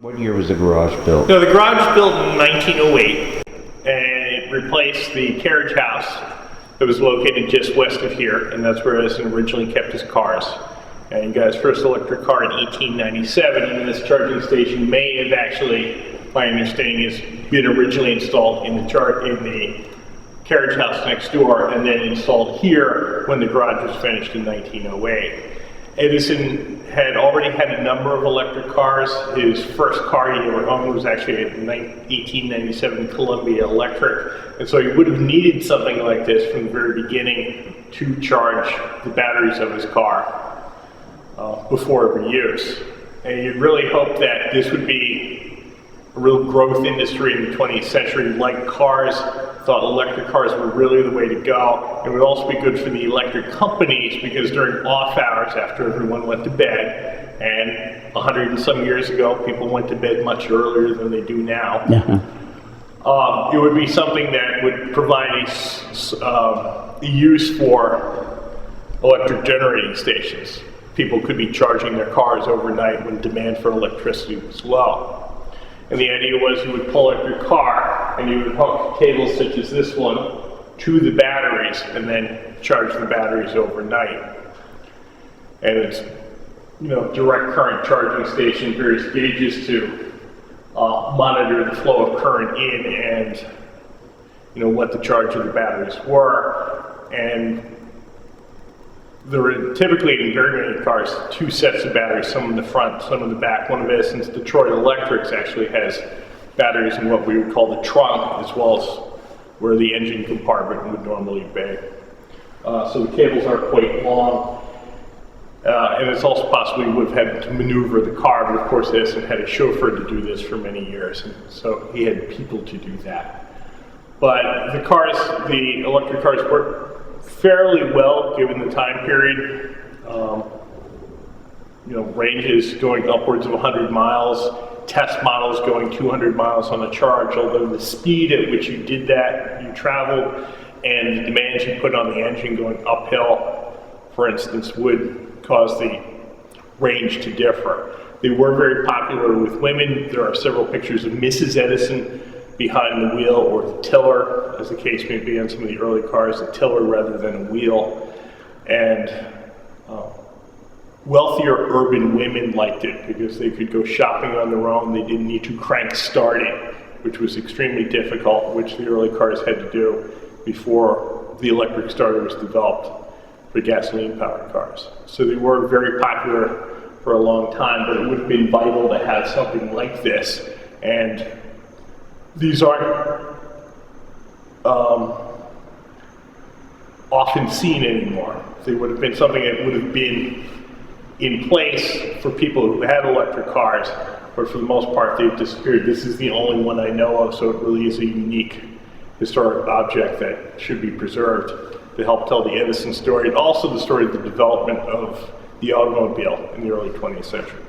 What year was the garage built? No, the garage was built in 1908, and it replaced the carriage house that was located just west of here, and that's where Edison originally kept his cars. And he got his first electric car in 1897, and this charging station may have actually, my understanding is, been originally installed in the carriage house next door, and then installed here when the garage was finished in 1908. Edison had already had a number of electric cars. His first car he ever owned was actually a 1897 Columbia Electric, and so he would have needed something like this from the very beginning to charge the batteries of his car before every use. And he really hoped that this would be a real growth industry in the 20th century. Like cars, thought electric cars were really the way to go. It would also be good for the electric companies because during off hours after everyone went to bed, and 100 and some years ago people went to bed much earlier than they do now, it would be something that would provide a use for electric generating stations. People could be charging their cars overnight when demand for electricity was low. And the idea was you would pull out your car and you would hook cables such as this one to the batteries and then charge the batteries overnight. And it's, direct current charging station, various gauges to monitor the flow of current in and, what the charge of the batteries were. And there were typically in very many cars two sets of batteries, some in the front, some in the back. One of Edison's Detroit Electrics actually has batteries in what we would call the trunk, as well as where the engine compartment would normally be. So the cables are quite long, and it's also possible you would have had to maneuver the car, but of course Edison had a chauffeur to do this for many years, and so he had people to do that. But the electric cars work fairly well given the time period. Ranges going upwards of 100 miles, test models going 200 miles on a charge, although the speed at which you did that, you traveled, and the demands you put on the engine going uphill, for instance, would cause the range to differ. They were very popular with women. There are several pictures of Mrs. Edison behind the wheel, or the tiller, as the case may be on some of the early cars, the tiller rather than a wheel. And wealthier urban women liked it because they could go shopping on their own. They didn't need to crank start it, which was extremely difficult, which the early cars had to do before the electric starter was developed for gasoline-powered cars. So they were very popular for a long time, but it would have been vital to have something like this. And these aren't often seen anymore. They would have been something that would have been in place for people who had electric cars, but for the most part they've disappeared. This is the only one I know of, so it really is a unique historic object that should be preserved to help tell the Edison story, and also the story of the development of the automobile in the early 20th century.